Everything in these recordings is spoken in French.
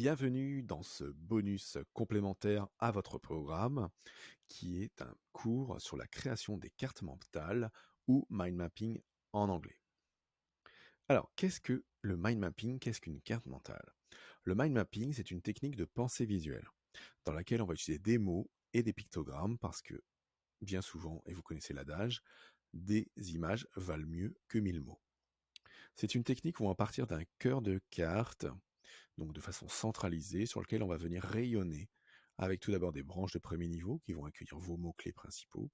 Bienvenue dans ce bonus complémentaire à votre programme qui est un cours sur la création des cartes mentales ou mind mapping en anglais. Alors, qu'est-ce que le mind mapping? Qu'est-ce qu'une carte mentale? Le mind mapping, c'est une technique de pensée visuelle dans laquelle on va utiliser des mots et des pictogrammes parce que, bien souvent, et vous connaissez l'adage, des images valent mieux que 1000 mots. C'est une technique où on va partir d'un cœur de carte, donc de façon centralisée, sur lequel on va venir rayonner avec tout d'abord des branches de premier niveau qui vont accueillir vos mots-clés principaux,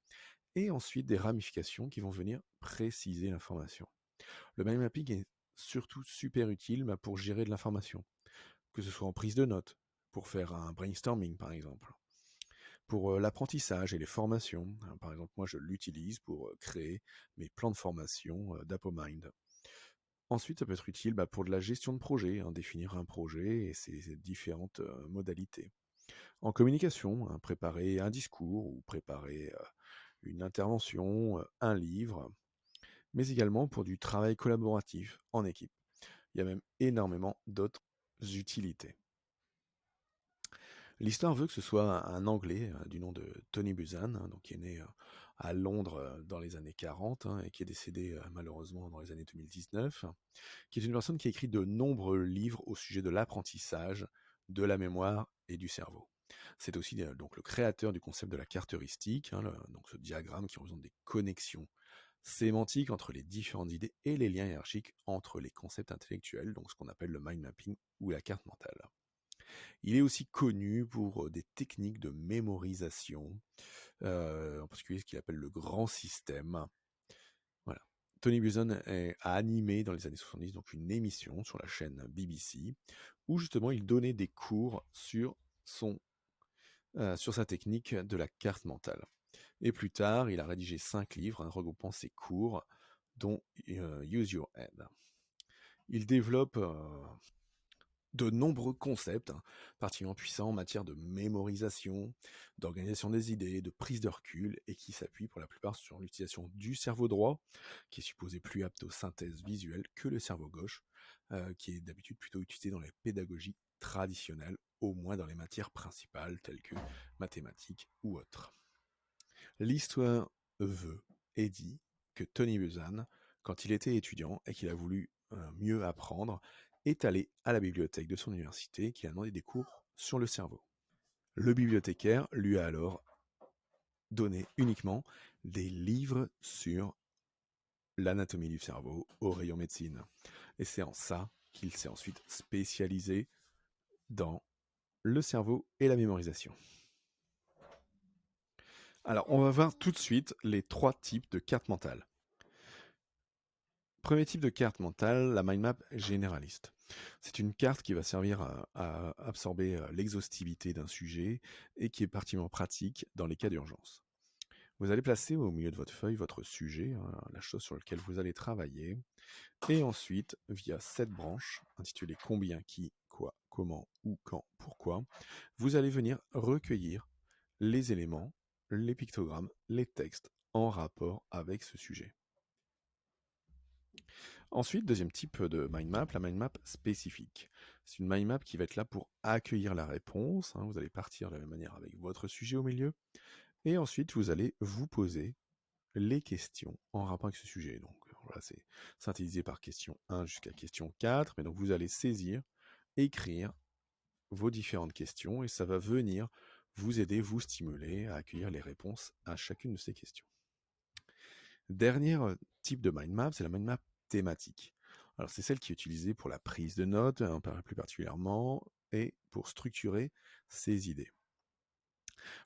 et ensuite des ramifications qui vont venir préciser l'information. Le mind mapping est surtout super utile pour gérer de l'information, que ce soit en prise de notes, pour faire un brainstorming par exemple, pour l'apprentissage et les formations. Par exemple, moi je l'utilise pour créer mes plans de formation d'ApoMind. Ensuite, ça peut être utile pour de la gestion de projet, définir un projet et ses différentes modalités. En communication, préparer un discours ou préparer une intervention, un livre, mais également pour du travail collaboratif en équipe. Il y a même énormément d'autres utilités. L'histoire veut que ce soit un Anglais du nom de Tony Buzan, donc qui est né à Londres dans les années 40 et qui est décédé malheureusement dans les années 2019, qui est une personne qui a écrit de nombreux livres au sujet de l'apprentissage, de la mémoire et du cerveau. C'est aussi donc le créateur du concept de la carte heuristique, donc ce diagramme qui représente des connexions sémantiques entre les différentes idées et les liens hiérarchiques entre les concepts intellectuels, donc ce qu'on appelle le mind mapping ou la carte mentale. Il est aussi connu pour des techniques de mémorisation, en particulier ce qu'il appelle le grand système. Voilà. Tony Buzan a animé dans les années 70 donc une émission sur la chaîne BBC où justement il donnait des cours sur sa technique de la carte mentale. Et plus tard, il a rédigé 5 livres regroupant ses cours, dont Use Your Head. Il développe de nombreux concepts particulièrement puissants en matière de mémorisation, d'organisation des idées, de prise de recul, et qui s'appuient pour la plupart sur l'utilisation du cerveau droit, qui est supposé plus apte aux synthèses visuelles que le cerveau gauche, qui est d'habitude plutôt utilisé dans les pédagogies traditionnelles, au moins dans les matières principales telles que mathématiques ou autres. L'histoire veut et dit que Tony Buzan, quand il était étudiant et qu'il a voulu mieux apprendre, est allé à la bibliothèque de son université qui a demandé des cours sur le cerveau. Le bibliothécaire lui a alors donné uniquement des livres sur l'anatomie du cerveau au rayon médecine. Et c'est en ça qu'il s'est ensuite spécialisé dans le cerveau et la mémorisation. Alors, on va voir tout de suite les 3 types de cartes mentales. Premier type de carte mentale, la mind map généraliste. C'est une carte qui va servir à absorber l'exhaustivité d'un sujet et qui est particulièrement pratique dans les cas d'urgence. Vous allez placer au milieu de votre feuille votre sujet, la chose sur laquelle vous allez travailler, et ensuite, via 7 branches, intitulées combien, qui, quoi, comment, où, quand, pourquoi, vous allez venir recueillir les éléments, les pictogrammes, les textes en rapport avec ce sujet. Ensuite, deuxième type de mind map, la mind map spécifique. C'est une mind map qui va être là pour accueillir la réponse. Vous allez partir de la même manière avec votre sujet au milieu. Et ensuite, vous allez vous poser les questions en rapport avec ce sujet. Donc voilà, c'est synthétisé par question 1 jusqu'à question 4. Mais donc vous allez saisir, écrire vos différentes questions et ça va venir vous aider, vous stimuler à accueillir les réponses à chacune de ces questions. Dernier type de mind map, c'est la mind map thématique. Alors c'est celle qui est utilisée pour la prise de notes, plus particulièrement, et pour structurer ses idées.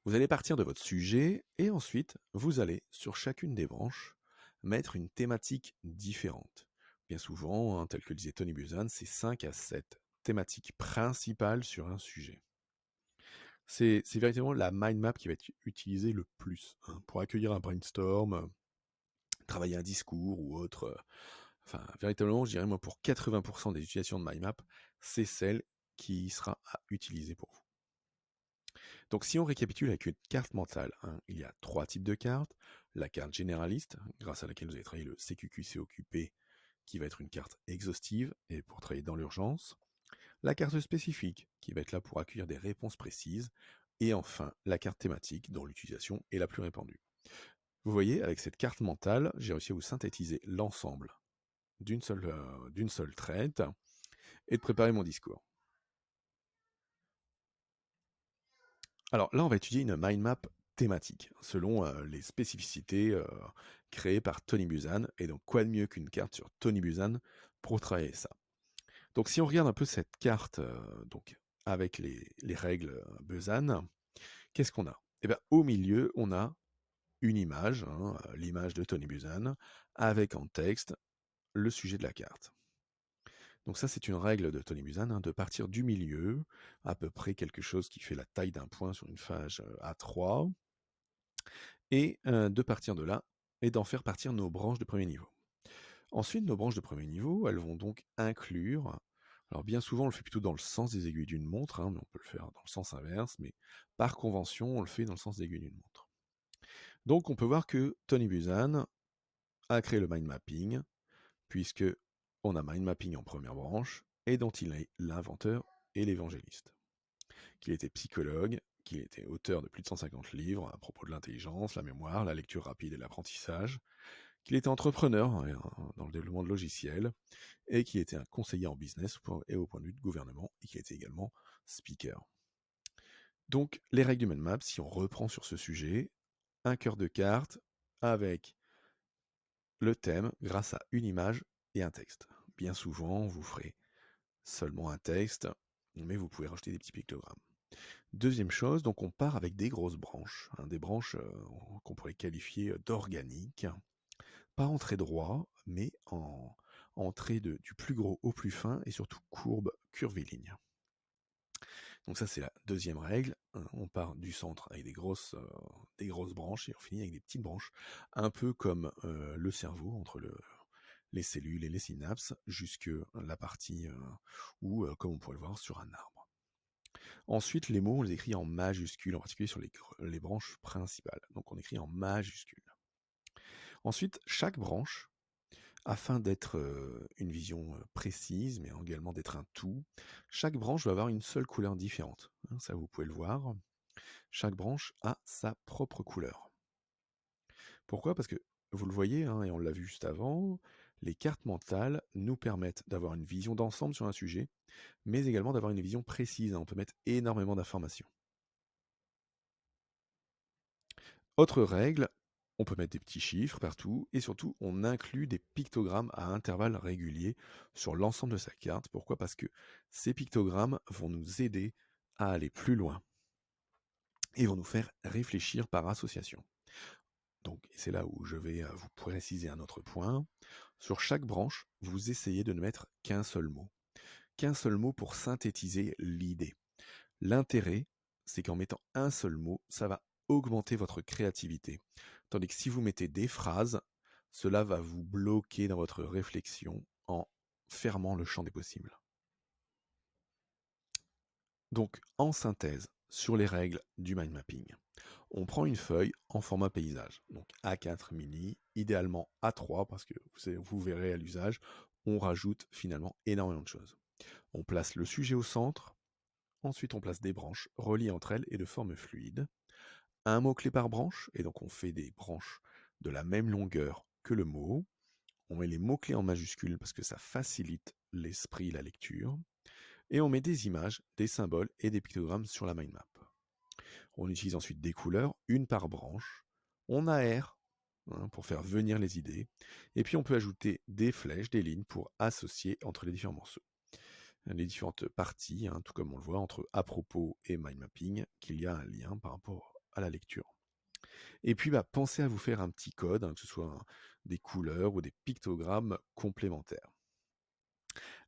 Vous allez partir de votre sujet et ensuite vous allez, sur chacune des branches, mettre une thématique différente. Bien souvent, tel que le disait Tony Buzan, c'est 5 à 7 thématiques principales sur un sujet. C'est véritablement la mind map qui va être utilisée le plus pour accueillir un brainstorm, travailler un discours ou autre. Enfin, véritablement, je dirais, moi, pour 80% des utilisations de mind map, c'est celle qui sera à utiliser pour vous. Donc, si on récapitule avec une carte mentale, il y a 3 types de cartes. La carte généraliste, grâce à laquelle vous allez travailler le CQQ-COQP, qui va être une carte exhaustive et pour travailler dans l'urgence. la carte spécifique, qui va être là pour accueillir des réponses précises, et enfin la carte thématique, dont l'utilisation est la plus répandue. Vous voyez, avec cette carte mentale, j'ai réussi à vous synthétiser l'ensemble d'une seule traite et de préparer mon discours. Alors là, on va étudier une mind map thématique, selon les spécificités créées par Tony Buzan. Et donc, quoi de mieux qu'une carte sur Tony Buzan pour travailler ça? Donc, si on regarde un peu cette carte donc, avec les règles Buzan, qu'est-ce qu'on a? Eh bien, au milieu, on a une image, l'image de Tony Buzan, avec en texte le sujet de la carte. Donc ça, c'est une règle de Tony Buzan, de partir du milieu, à peu près quelque chose qui fait la taille d'un point sur une page A3, et de partir de là, et d'en faire partir nos branches de premier niveau. Ensuite, nos branches de premier niveau, elles vont donc inclure, alors bien souvent on le fait plutôt dans le sens des aiguilles d'une montre, mais on peut le faire dans le sens inverse, mais par convention, on le fait dans le sens des aiguilles d'une montre. Donc on peut voir que Tony Buzan a créé le mind mapping, puisque on a mind mapping en première branche, et dont il est l'inventeur et l'évangéliste. Qu'il était psychologue, qu'il était auteur de plus de 150 livres à propos de l'intelligence, la mémoire, la lecture rapide et l'apprentissage, qu'il était entrepreneur dans le développement de logiciels, et qu'il était un conseiller en business et au point de vue de gouvernement, et qu'il était également speaker. Donc, les règles du mind map, si on reprend sur ce sujet, un cœur de carte avec le thème grâce à une image et un texte. Bien souvent, vous ferez seulement un texte, mais vous pouvez rajouter des petits pictogrammes. Deuxième chose, donc on part avec des grosses branches, des branches qu'on pourrait qualifier d'organiques, pas en trait droit, mais en trait du plus gros au plus fin et surtout courbe, curviligne. Donc ça c'est la deuxième règle, on part du centre avec des grosses branches et on finit avec des petites branches, un peu comme le cerveau entre les cellules et les synapses, jusque la partie où, comme on pourrait le voir, sur un arbre. Ensuite, les mots, on les écrit en majuscules, en particulier sur les branches principales. Donc on écrit en majuscules. Ensuite, chaque branche, afin d'être une vision précise, mais également d'être un tout, chaque branche va avoir une seule couleur différente. Ça, vous pouvez le voir. Chaque branche a sa propre couleur. Pourquoi? Parce que, vous le voyez, et on l'a vu juste avant, les cartes mentales nous permettent d'avoir une vision d'ensemble sur un sujet, mais également d'avoir une vision précise. On peut mettre énormément d'informations. Autre règle, on peut mettre des petits chiffres partout, et surtout, on inclut des pictogrammes à intervalles réguliers sur l'ensemble de sa carte. Pourquoi? Parce que ces pictogrammes vont nous aider à aller plus loin et vont nous faire réfléchir par association. Donc, c'est là où je vais vous préciser un autre point. Sur chaque branche, vous essayez de ne mettre qu'un seul mot. Qu'un seul mot pour synthétiser l'idée. L'intérêt, c'est qu'en mettant un seul mot, ça va augmenter votre créativité. Tandis que si vous mettez des phrases, cela va vous bloquer dans votre réflexion en fermant le champ des possibles. Donc, en synthèse, sur les règles du mind mapping, on prend une feuille en format paysage, donc A4 mini, idéalement A3 parce que vous verrez à l'usage, on rajoute finalement énormément de choses. On place le sujet au centre, ensuite on place des branches reliées entre elles et de forme fluide, un mot-clé par branche, et donc on fait des branches de la même longueur que le mot, on met les mots-clés en majuscules parce que ça facilite l'esprit, la lecture, et on met des images, des symboles et des pictogrammes sur la mind map. On utilise ensuite des couleurs, une par branche, on aère pour faire venir les idées, et puis on peut ajouter des flèches, des lignes pour associer entre les différents morceaux. Les différentes parties, tout comme on le voit entre à propos et mind mapping, qu'il y a un lien par rapport à la lecture. Et puis pensez à vous faire un petit code, que ce soit des couleurs ou des pictogrammes complémentaires.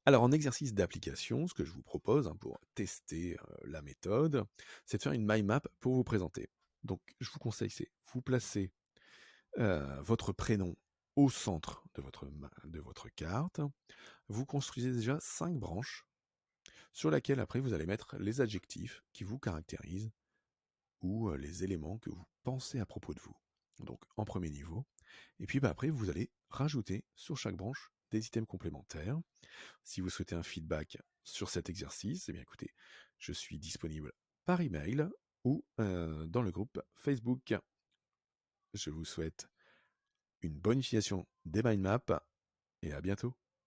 Alors en exercice d'application, ce que je vous propose pour tester la méthode, c'est de faire une mind map pour vous présenter. Donc je vous conseille, c'est vous placez votre prénom au centre de votre carte, vous construisez déjà 5 branches sur laquelle après vous allez mettre les adjectifs qui vous caractérisent ou les éléments que vous pensez à propos de vous. Donc en premier niveau. Et puis après, vous allez rajouter sur chaque branche des items complémentaires. Si vous souhaitez un feedback sur cet exercice, eh bien écoutez, je suis disponible par email ou dans le groupe Facebook. Je vous souhaite une bonne utilisation des mind maps et à bientôt.